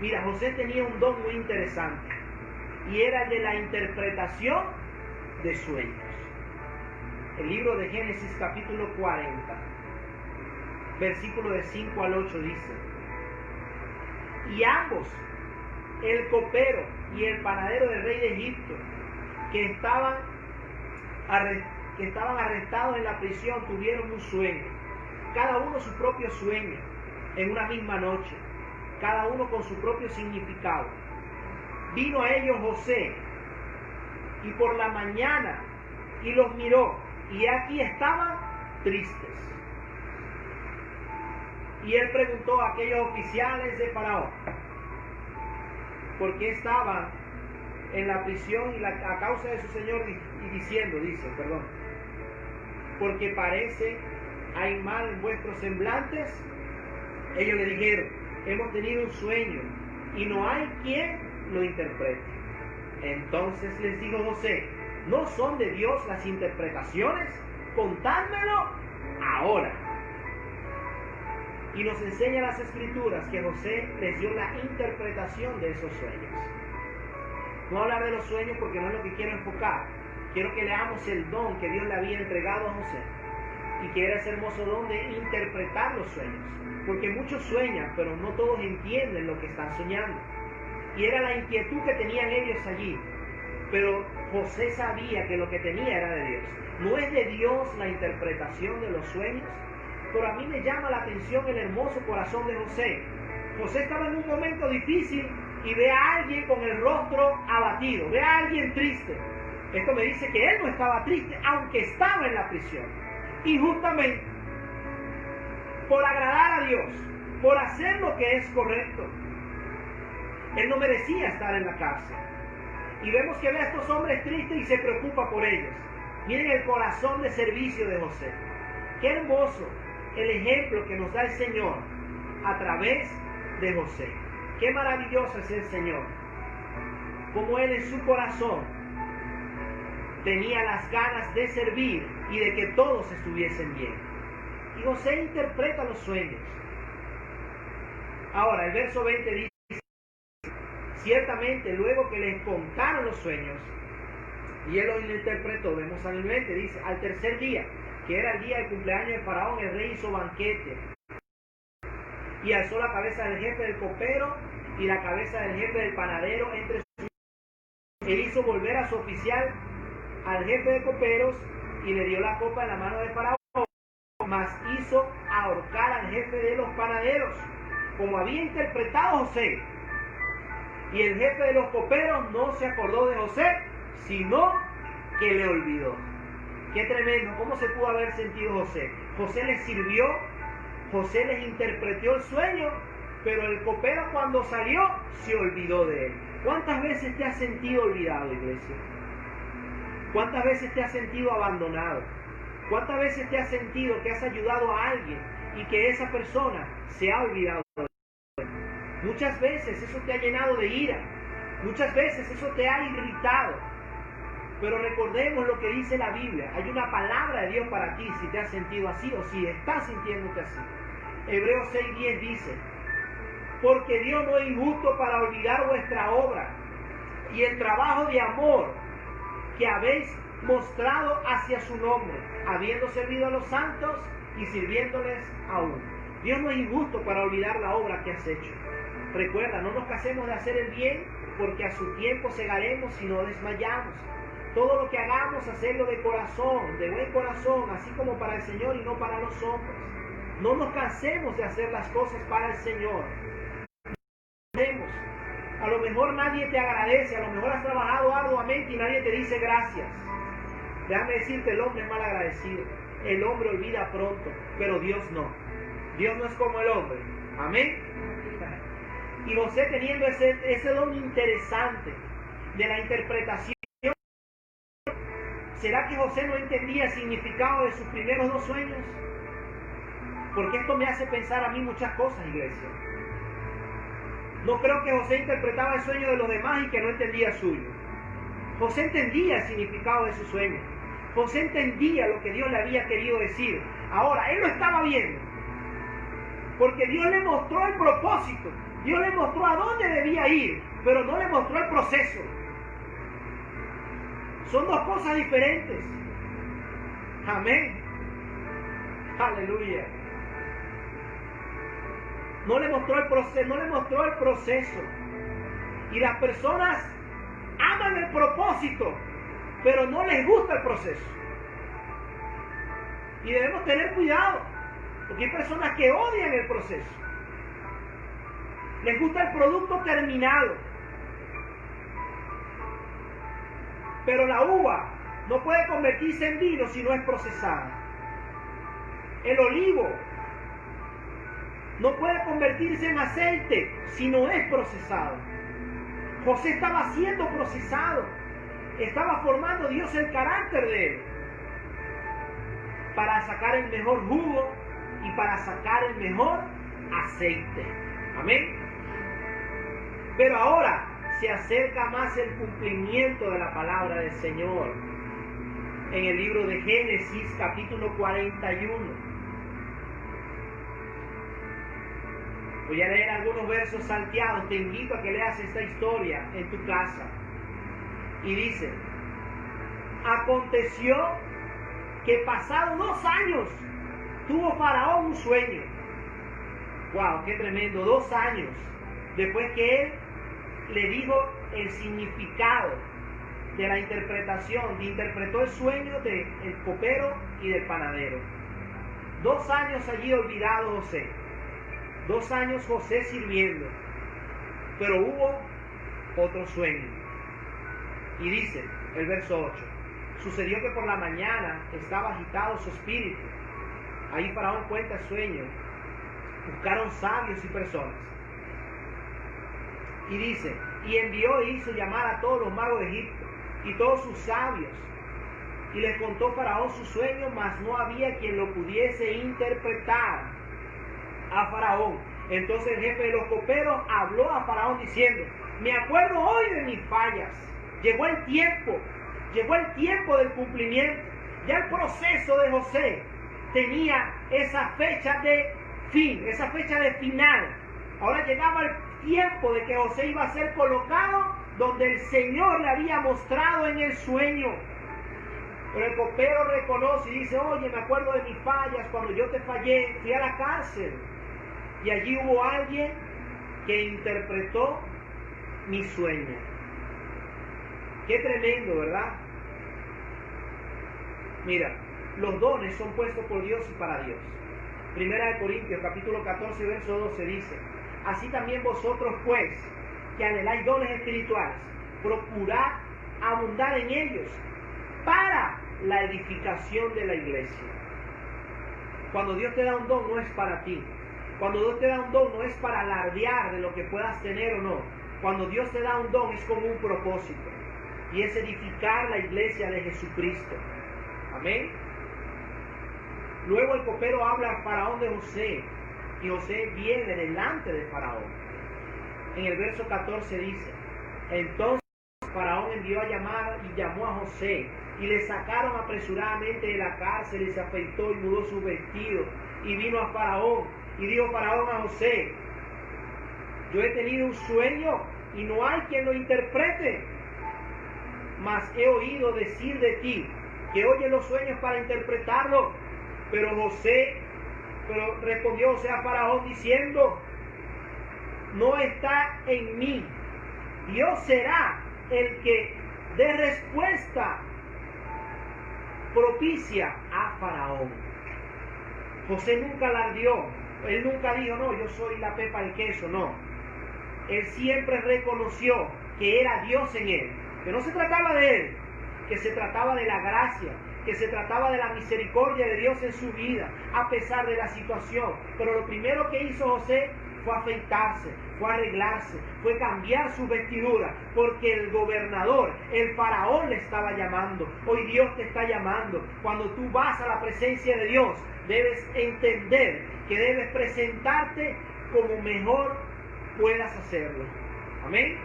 Speaker 1: Mira, José tenía un don muy interesante y era el de la interpretación de sueños. El libro de Génesis capítulo 40, versículo de 5 al 8 dice: y ambos, el copero y el panadero del rey de Egipto, que estaban arrestados en la prisión, tuvieron un sueño, cada uno su propio sueño, en una misma noche, cada uno con su propio significado. Vino a ellos José, y por la mañana, y los miró, y aquí estaban tristes. Y él preguntó a aquellos oficiales de Faraón por qué estaban en la prisión a causa de su señor, y dice, porque parece hay mal en vuestros semblantes. Ellos le dijeron: hemos tenido un sueño y no hay quien lo interprete. Entonces les dijo José: ¿no son de Dios las interpretaciones? Contádmelo ahora. Y nos enseña las Escrituras que José les dio la interpretación de esos sueños. No hablar de los sueños porque no es lo que quiero enfocar. Quiero que leamos el don que Dios le había entregado a José, y que era ese hermoso don de interpretar los sueños. Porque muchos sueñan, pero no todos entienden lo que están soñando. Y era la inquietud que tenían ellos allí. Pero José sabía que lo que tenía era de Dios. No es de Dios la interpretación de los sueños, pero a mí me llama la atención el hermoso corazón de José. José estaba en un momento difícil y ve a alguien con el rostro abatido, ve a alguien triste. Esto me dice que él no estaba triste, aunque estaba en la prisión. Y justamente por agradar a Dios, por hacer lo que es correcto, él no merecía estar en la cárcel. Y vemos que ve a estos hombres tristes y se preocupa por ellos. Miren el corazón de servicio de José. Qué hermoso el ejemplo que nos da el Señor a través de José. Qué maravilloso es el Señor. Como Él en su corazón tenía las ganas de servir y de que todos estuviesen bien. Y José interpreta los sueños. Ahora, el verso 20 dice: ciertamente, luego que les contaron los sueños y él los interpretó, vemos al 20, dice: al tercer día, que era el día del cumpleaños de Faraón, el rey hizo banquete y alzó la cabeza del jefe del copero y la cabeza del jefe del panadero entre sus. Él hizo volver a su oficial al jefe de coperos y le dio la copa en la mano de Faraón, mas hizo ahorcar al jefe de los panaderos, como había interpretado José. Y el jefe de los coperos no se acordó de José, sino que le olvidó. Qué tremendo, ¿cómo se pudo haber sentido José? José les sirvió, José les interpretó el sueño, pero el copero cuando salió se olvidó de él. ¿Cuántas veces te has sentido olvidado, iglesia? ¿Cuántas veces te has sentido abandonado? ¿Cuántas veces te has sentido que has ayudado a alguien y que esa persona se ha olvidado de ti? Muchas veces eso te ha llenado de ira. Muchas veces eso te ha irritado. Pero recordemos lo que dice la Biblia. Hay una palabra de Dios para ti si te has sentido así o si estás sintiéndote así. Hebreos 6:10 dice: porque Dios no es injusto para olvidar vuestra obra y el trabajo de amor que habéis mostrado hacia su nombre, habiendo servido a los santos y sirviéndoles aún. Dios no es injusto para olvidar la obra que has hecho. Recuerda, no nos cansemos de hacer el bien, porque a su tiempo segaremos si no desmayamos. Todo lo que hagamos, hacerlo de corazón, de buen corazón, así como para el Señor y no para los hombres. No nos cansemos de hacer las cosas para el Señor. A lo mejor nadie te agradece, a lo mejor has trabajado arduamente y nadie te dice gracias. Déjame decirte, el hombre es mal agradecido. El hombre olvida pronto, pero Dios no. Dios no es como el hombre. Amén. Y José, teniendo ese don interesante de la interpretación, ¿será que José no entendía el significado de sus primeros dos sueños? Porque esto me hace pensar a mí muchas cosas, iglesia. No creo que José interpretaba el sueño de los demás y que no entendía el suyo. José entendía el significado de su sueño. José entendía lo que Dios le había querido decir. Ahora, él lo estaba viendo, porque Dios le mostró el propósito. Dios le mostró a dónde debía ir, pero no le mostró el proceso. Son dos cosas diferentes. Amén. Aleluya. No le mostró el proceso. Y las personas aman el propósito, pero no les gusta el proceso. Y debemos tener cuidado, porque hay personas que odian el proceso. Les gusta el producto terminado. Pero la uva no puede convertirse en vino si no es procesada. El olivo no puede convertirse en aceite si no es procesado. José estaba siendo procesado. Estaba formando Dios el carácter de él, para sacar el mejor jugo y para sacar el mejor aceite. Amén. Pero ahora, se acerca más el cumplimiento de la palabra del Señor. En el libro de Génesis, capítulo 41. Voy a leer algunos versos salteados. Te invito a que leas esta historia en tu casa. Y dice: aconteció que pasados 2 años tuvo Faraón un sueño. Wow, qué tremendo. 2 años después que él le dijo el significado de la interpretación, interpretó el sueño del copero y del panadero. 2 años allí olvidado José. 2 años José sirviendo. Pero hubo otro sueño. Y dice el verso 8: sucedió que por la mañana estaba agitado su espíritu. Ahí Faraón cuenta el sueño. Buscaron sabios y personas. Y dice: y envió e hizo llamar a todos los magos de Egipto y todos sus sabios. Y les contó Faraón su sueño, mas no había quien lo pudiese interpretar a Faraón. Entonces el jefe de los coperos habló a Faraón diciendo: me acuerdo hoy de mis fallas. Llegó el tiempo del cumplimiento. Ya el proceso de José tenía esa fecha de fin, esa fecha de final. Ahora llegaba el tiempo de que José iba a ser colocado donde el Señor le había mostrado en el sueño. Pero el copero reconoce y dice: oye, me acuerdo de mis fallas, cuando yo te fallé, fui a la cárcel. Y allí hubo alguien que interpretó mi sueño. Qué tremendo, ¿verdad? Mira, los dones son puestos por Dios y para Dios. Primera de Corintios, capítulo 14, verso 12 dice: así también vosotros, pues, que anheláis dones espirituales, procurad abundar en ellos para la edificación de la iglesia. Cuando Dios te da un don, no es para ti. Cuando Dios te da un don, no es para alardear de lo que puedas tener o no. Cuando Dios te da un don, es con un propósito. Y es edificar la iglesia de Jesucristo. Amén. Luego el copero habla al Faraón de José. Y José viene delante de Faraón. En el verso 14 dice: entonces Faraón envió a llamar y llamó a José. Y le sacaron apresuradamente de la cárcel y se afeitó y mudó sus vestidos. Y vino a Faraón. Y dijo Faraón a José: yo he tenido un sueño y no hay quien lo interprete. Mas he oído decir de ti que oyes los sueños para interpretarlos. Pero respondió José a Faraón diciendo: no está en mí. Dios será el que dé respuesta propicia a Faraón. José nunca alardeó. Él nunca dijo: no, yo soy la pepa del queso. No. Él siempre reconoció que era Dios en él. Que no se trataba de él, que se trataba de la gracia, que se trataba de la misericordia de Dios en su vida, a pesar de la situación. Pero lo primero que hizo José fue afeitarse, fue arreglarse, fue cambiar su vestidura, porque el gobernador, el faraón, le estaba llamando. Hoy Dios te está llamando. Cuando tú vas a la presencia de Dios, debes entender que debes presentarte como mejor puedas hacerlo. Amén.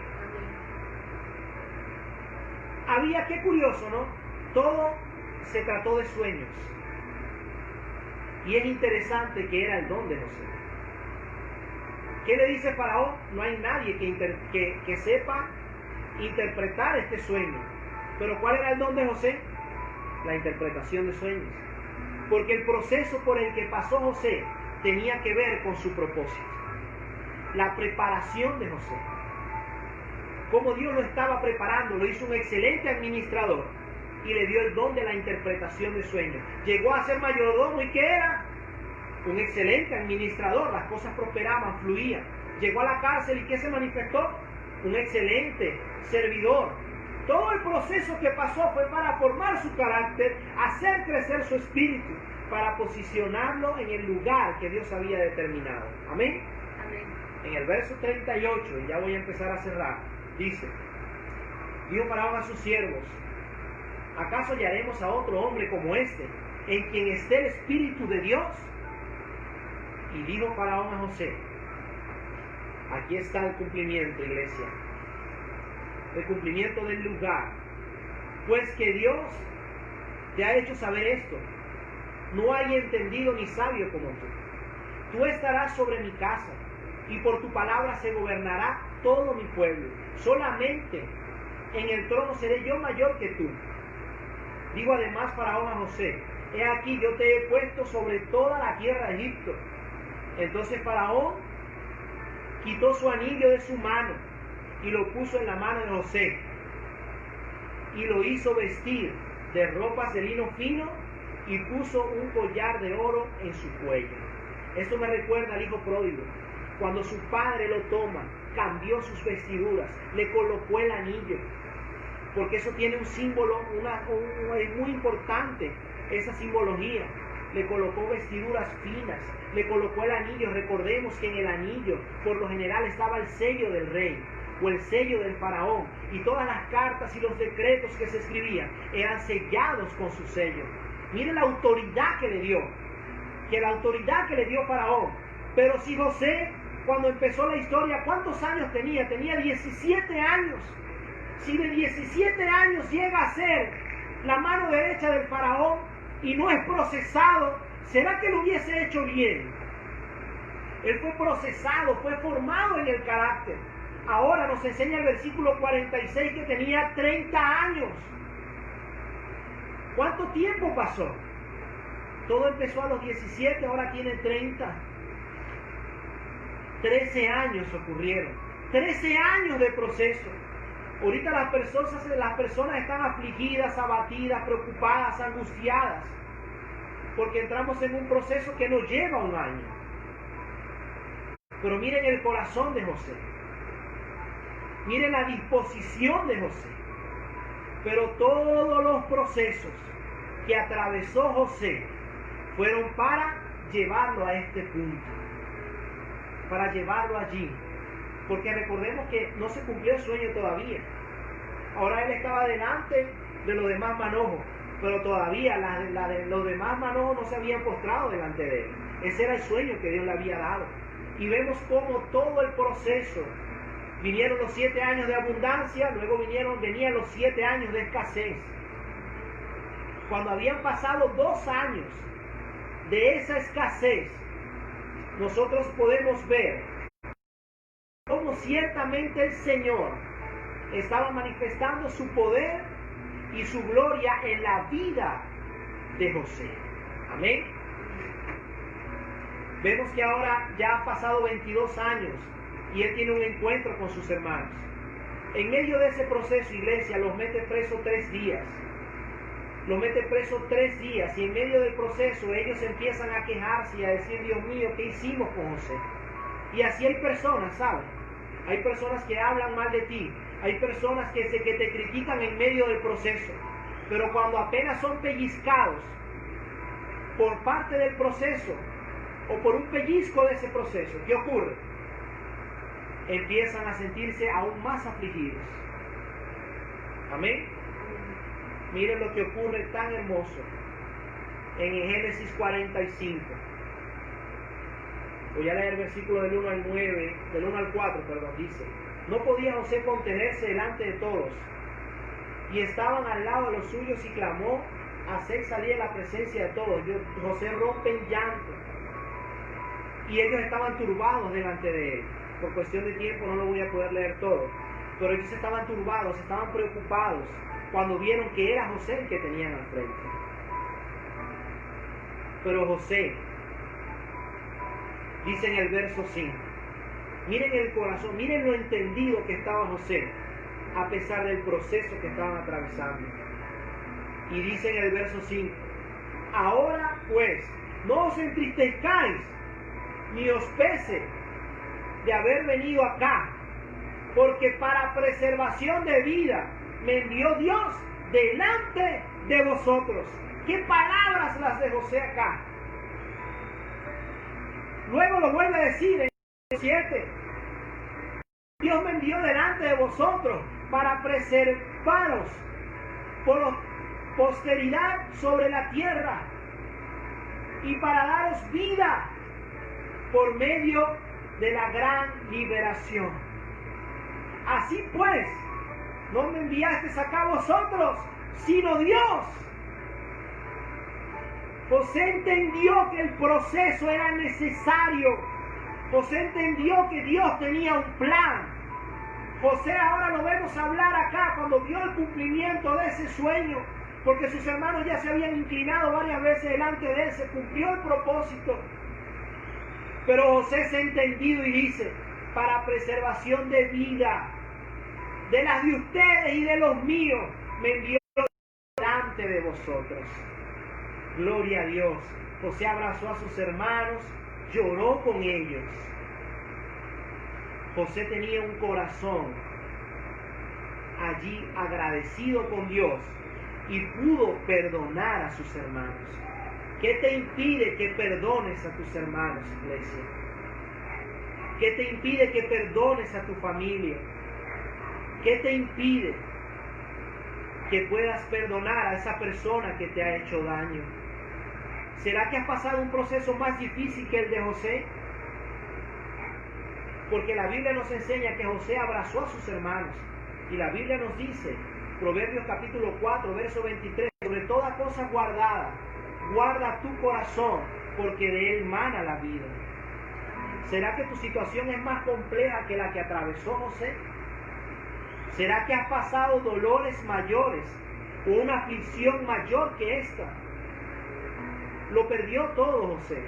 Speaker 1: Qué curioso, ¿no? Todo se trató de sueños. Y es interesante que era el don de José. ¿Qué le dice Faraón? No hay nadie que sepa interpretar este sueño. Pero ¿cuál era el don de José? La interpretación de sueños. Porque el proceso por el que pasó José tenía que ver con su propósito. La preparación de José. Cómo Dios lo estaba preparando, lo hizo un excelente administrador y le dio el don de la interpretación de sueños. Llegó a ser mayordomo y ¿qué era? Un excelente administrador, las cosas prosperaban, fluían. Llegó a la cárcel y ¿qué se manifestó? Un excelente servidor. Todo el proceso que pasó fue para formar su carácter, hacer crecer su espíritu, para posicionarlo en el lugar que Dios había determinado. Amén. Amén. En el verso 38, y ya voy a empezar a cerrar, dice: dijo Faraón a sus siervos: ¿acaso hallaremos a otro hombre como este, en quien esté el Espíritu de Dios? Y dijo Faraón a José: aquí está el cumplimiento, iglesia. el cumplimiento del lugar. Pues que Dios te ha hecho saber esto: no hay entendido ni sabio como tú. Tú estarás sobre mi casa, y por tu palabra se gobernará todo mi pueblo. Solamente en el trono seré yo mayor que tú. Digo además Faraón a José: he aquí, yo te he puesto sobre toda la tierra de Egipto. Entonces Faraón quitó su anillo de su mano y lo puso en la mano de José, y lo hizo vestir de ropas de lino fino, y puso un collar de oro en su cuello. Esto me recuerda al hijo pródigo. Cuando su padre lo toma, cambió sus vestiduras, le colocó el anillo, porque eso tiene un símbolo, es muy importante esa simbología. Le colocó vestiduras finas, le colocó el anillo. Recordemos que en el anillo por lo general estaba el sello del rey o el sello del faraón, y todas las cartas y los decretos que se escribían eran sellados con su sello. Miren la autoridad que le dio, Faraón. Pero si José, cuando empezó la historia, ¿cuántos años tenía? Tenía 17 años. Si de 17 años llega a ser la mano derecha del faraón y no es procesado, ¿será que lo hubiese hecho bien? Él fue procesado, fue formado en el carácter. Ahora nos enseña el versículo 46 que tenía 30 años. ¿Cuánto tiempo pasó? Todo empezó a los 17, ahora tiene 30. 13 años ocurrieron. 13 años de proceso. Ahorita las personas están afligidas, abatidas, preocupadas, angustiadas, porque entramos en un proceso que nos lleva un año. Pero miren el corazón de José. Miren la disposición de José. Pero todos los procesos que atravesó José fueron para llevarlo a este punto, para llevarlo allí. Porque recordemos que no se cumplió el sueño todavía. Ahora él estaba delante de los demás manojos, pero todavía los demás manojos no se habían postrado delante de él. Ese era el sueño que Dios le había dado. Y vemos cómo todo el proceso, vinieron los 7 años de abundancia, luego venían los 7 años de escasez. Cuando habían pasado 2 años de esa escasez, nosotros podemos ver cómo ciertamente el Señor estaba manifestando su poder y su gloria en la vida de José. Amén. Vemos que ahora ya han pasado 22 años y él tiene un encuentro con sus hermanos. En medio de ese proceso, iglesia, los mete preso 3 días. Los mete preso 3 días, y en medio del proceso ellos empiezan a quejarse y a decir: Dios mío, ¿qué hicimos con José? Y así hay personas, ¿sabes? Hay personas que hablan mal de ti. Hay personas que te critican en medio del proceso. Pero cuando apenas son pellizcados por parte del proceso o por un pellizco de ese proceso, ¿qué ocurre? Empiezan a sentirse aún más afligidos. Amén. Miren lo que ocurre tan hermoso en Génesis 45. Voy a leer el versículo del 1 al 4, dice: no podía José contenerse delante de todos, y estaban al lado de los suyos, y clamó a hacer salir la presencia de todos. José rompe en llanto, y ellos estaban turbados delante de él. Por cuestión de tiempo no lo voy a poder leer todo, pero ellos estaban turbados, estaban preocupados cuando vieron que era José el que tenían al frente. Pero José, dice en el verso 5, miren el corazón, miren lo entendido que estaba José, a pesar del proceso que estaban atravesando. Y dice en el verso 5: ahora pues, no os entristezcáis, ni os pese de haber venido acá, porque para preservación de vida me envió Dios delante de vosotros. ¿Qué palabras las de José acá? Luego lo vuelve a decir en el 7: Dios me envió delante de vosotros para preservaros por posteridad sobre la tierra, y para daros vida por medio de la gran liberación. Así pues, no me enviaste acá vosotros, sino Dios. José entendió que el proceso era necesario. José entendió que Dios tenía un plan. José ahora lo vemos hablar acá cuando vio el cumplimiento de ese sueño, porque sus hermanos ya se habían inclinado varias veces delante de él, se cumplió el propósito. Pero José se ha entendido y dice, para preservación de vida, de las de ustedes y de los míos, me envió delante de vosotros. Gloria a Dios. José abrazó a sus hermanos, lloró con ellos. José tenía un corazón allí agradecido con Dios y pudo perdonar a sus hermanos. ¿Qué te impide que perdones a tus hermanos, iglesia? ¿Qué te impide que perdones a tu familia? ¿Qué te impide que puedas perdonar a esa persona que te ha hecho daño? ¿Será que has pasado un proceso más difícil que el de José? Porque la Biblia nos enseña que José abrazó a sus hermanos. Y la Biblia nos dice, Proverbios capítulo 4, verso 23, sobre toda cosa guardada, guarda tu corazón, porque de él mana la vida. ¿Será que tu situación es más compleja que la que atravesó José? ¿Será que has pasado dolores mayores o una aflicción mayor que esta? Lo perdió todo José.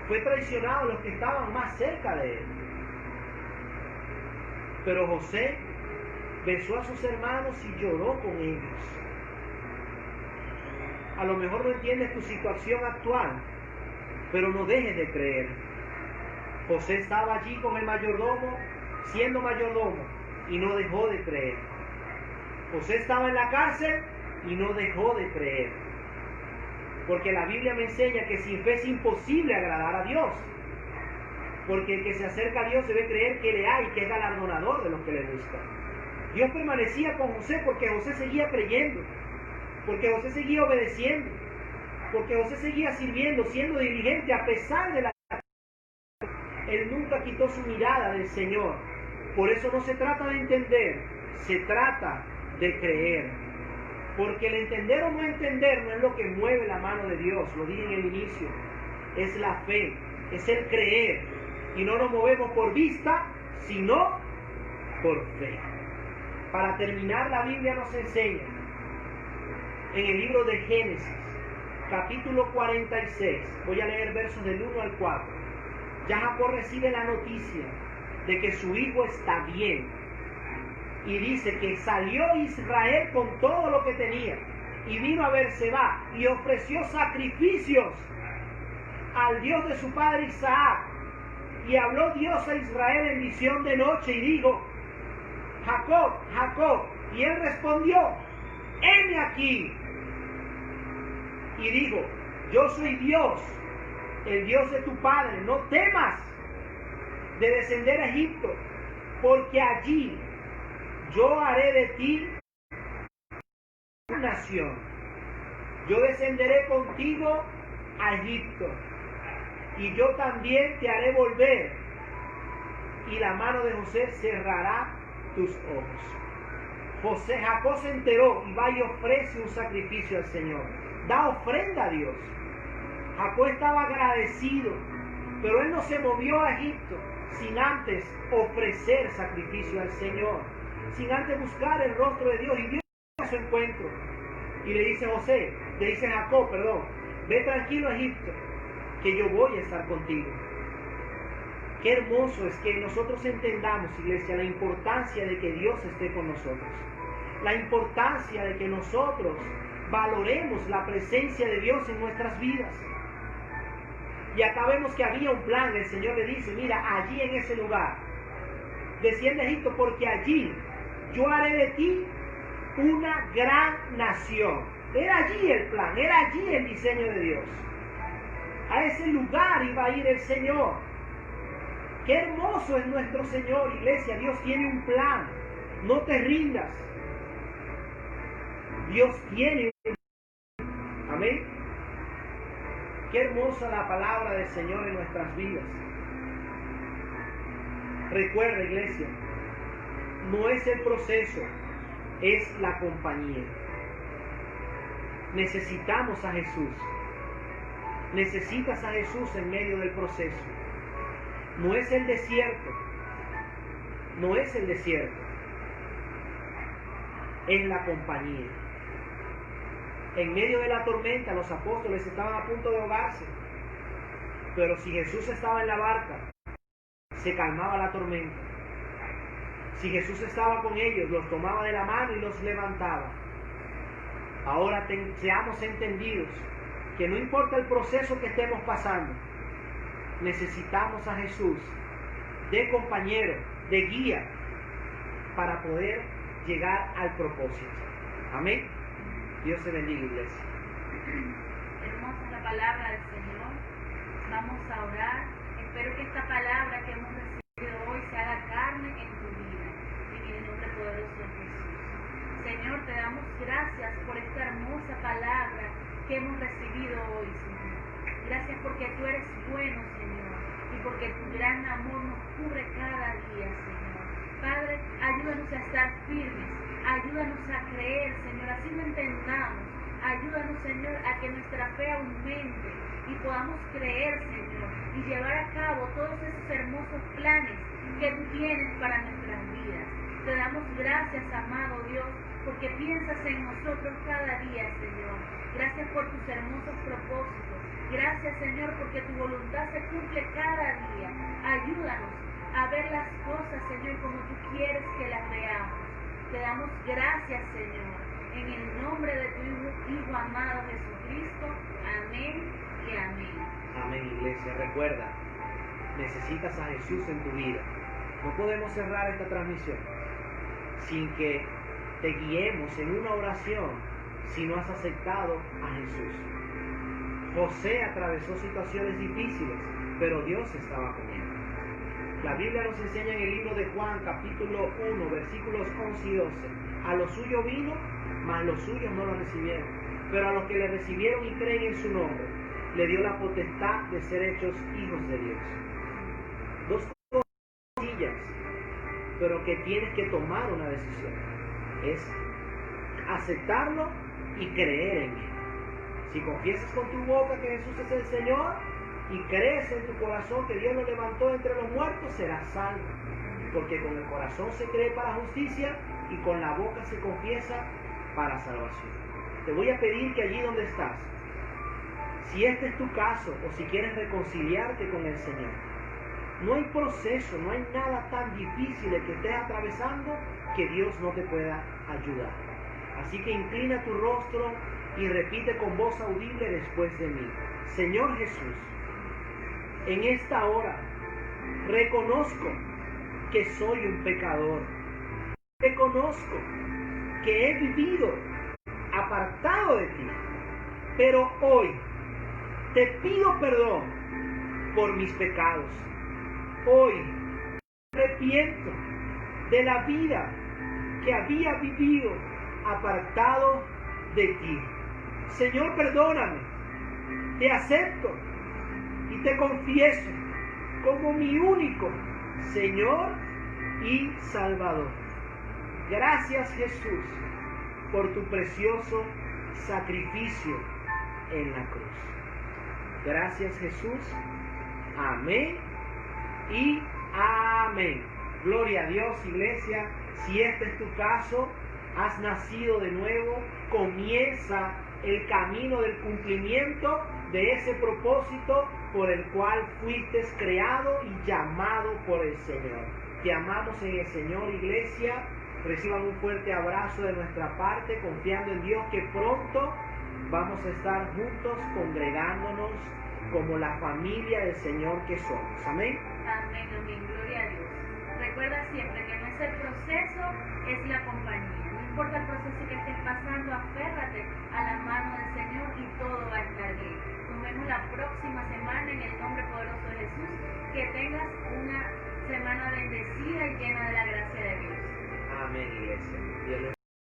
Speaker 1: Fue traicionado a los que estaban más cerca de él. Pero José besó a sus hermanos y lloró con ellos. A lo mejor no entiendes tu situación actual, pero no dejes de creer. José estaba allí con el mayordomo, siendo mayordomo, y no dejó de creer. José estaba en la cárcel y no dejó de creer. Porque la Biblia me enseña que sin fe es imposible agradar a Dios. Porque el que se acerca a Dios debe creer que le hay, que es galardonador de los que le buscan. Dios permanecía con José porque José seguía creyendo, porque José seguía obedeciendo, porque José seguía sirviendo, siendo diligente a pesar de la... Él nunca quitó su mirada del Señor. Por eso no se trata de entender, se trata de creer. Porque el entender o no entender no es lo que mueve la mano de Dios, lo dije en el inicio. Es la fe, es el creer. Y no nos movemos por vista, sino por fe. Para terminar, la Biblia nos enseña en el libro de Génesis, capítulo 46, voy a leer versos del 1 al 4. Ya Jacob recibe la noticia de que su hijo está bien. Y dice que salió Israel con todo lo que tenía y vino a Berseba y ofreció sacrificios al Dios de su padre Isaac. Y habló Dios a Israel en visión de noche y dijo: Jacob, Jacob. Y él respondió: heme aquí. Y dijo: yo soy Dios, el Dios de tu padre. No temas de descender a Egipto, porque allí yo haré de ti una nación. Yo descenderé contigo a Egipto, y yo también te haré volver, y la mano de José cerrará tus ojos. Jacob se enteró y va y ofrece un sacrificio al Señor. Da ofrenda a Dios. Jacob estaba agradecido, pero él no se movió a Egipto sin antes ofrecer sacrificio al Señor, sin antes buscar el rostro de Dios. Y Dios a su encuentro y le dice Jacob, ve tranquilo a Egipto, que yo voy a estar contigo. Qué hermoso es que nosotros entendamos, iglesia, la importancia de que Dios esté con nosotros, la importancia de que nosotros valoremos la presencia de Dios en nuestras vidas. Y acá vemos que había un plan. El Señor le dice: mira, allí en ese lugar desciende a Egipto, porque allí yo haré de ti una gran nación. Era allí el plan, era allí el diseño de Dios. A ese lugar iba a ir el Señor. Qué hermoso es nuestro Señor, iglesia. Dios tiene un plan. No te rindas. Dios tiene un plan. Amén. Qué hermosa la palabra del Señor en nuestras vidas. Recuerda, iglesia, no es el proceso, es la compañía. Necesitamos a Jesús. Necesitas a Jesús en medio del proceso. No es el desierto. No es el desierto. Es la compañía. En medio de la tormenta los apóstoles estaban a punto de ahogarse. Pero si Jesús estaba en la barca, se calmaba la tormenta. Si Jesús estaba con ellos, los tomaba de la mano y los levantaba. Ahora seamos entendidos que no importa el proceso que estemos pasando, necesitamos a Jesús de compañero, de guía, para poder llegar al propósito. Amén. Dios te bendiga, iglesia.
Speaker 2: Hermosa la palabra del Señor. Vamos a orar. Espero que esta palabra que hemos recibido hoy se haga carne en tu vida. En el nombre poderoso de Jesús. Señor, te damos gracias por esta hermosa palabra que hemos recibido hoy, Señor. Gracias porque tú eres bueno, Señor, y porque tu gran amor nos cubre cada día, Señor. Padre, ayúdanos a estar firmes, ayúdanos a creer, Señor, así lo entendamos. Ayúdanos, Señor, a que nuestra fe aumente y podamos creer, Señor, y llevar a cabo todos esos hermosos planes que tú tienes para nuestras vidas. Te damos gracias, amado Dios, porque piensas en nosotros cada día, Señor. Gracias por tus hermosos propósitos. Gracias, Señor, porque tu voluntad se cumple cada día. Ayúdanos a ver las cosas, Señor, como tú quieres que las veamos. Te damos gracias, Señor, en el nombre de tu Hijo amado Jesucristo. Amén y amén.
Speaker 1: Amén, iglesia. Recuerda, necesitas a Jesús en tu vida. No podemos cerrar esta transmisión sin que te guiemos en una oración si no has aceptado a Jesús. José atravesó situaciones difíciles, pero Dios estaba con él. La Biblia nos enseña en el libro de Juan, capítulo 1, versículos 11 y 12. A los suyos vino, mas los suyos no lo recibieron. Pero a los que le recibieron y creen en su nombre, le dio la potestad de ser hechos hijos de Dios. Dos cosas sencillas, pero que tienes que tomar una decisión. Es aceptarlo y creer en él. Si confiesas con tu boca que Jesús es el Señor y crees en tu corazón que Dios lo levantó entre los muertos, serás salvo. Porque con el corazón se cree para justicia y con la boca se confiesa para salvación. Te voy a pedir que allí donde estás, si este es tu caso o si quieres reconciliarte con el Señor, no hay proceso, no hay nada tan difícil que estés atravesando que Dios no te pueda ayudar. Así que inclina tu rostro y repite con voz audible después de mí. Señor Jesús, en esta hora reconozco que soy un pecador. Reconozco que he vivido apartado de ti. Pero hoy te pido perdón por mis pecados. Hoy me arrepiento de la vida que había vivido apartado de ti. Señor, perdóname. Te acepto y te confieso como mi único Señor y Salvador. Gracias, Jesús, por tu precioso sacrificio en la cruz. Gracias, Jesús. Amén y amén. Gloria a Dios, iglesia. Si este es tu caso, has nacido de nuevo, comienza el camino del cumplimiento de ese propósito por el cual fuiste creado y llamado por el Señor. Te amamos en el Señor, iglesia. Reciban un fuerte abrazo de nuestra parte, confiando en Dios que pronto vamos a estar juntos congregándonos como la familia del Señor que somos. Amén.
Speaker 2: Amén, amén. Gloria a Dios. Recuerda siempre que no es el proceso, es la compañía. No importa el proceso que estés pasando, aférrate a la mano del Señor y todo va a estar bien. Nos vemos la próxima semana en el nombre poderoso de Jesús. Que tengas una semana bendecida y llena de la gracia de Dios.
Speaker 1: Amén, iglesia. Dios les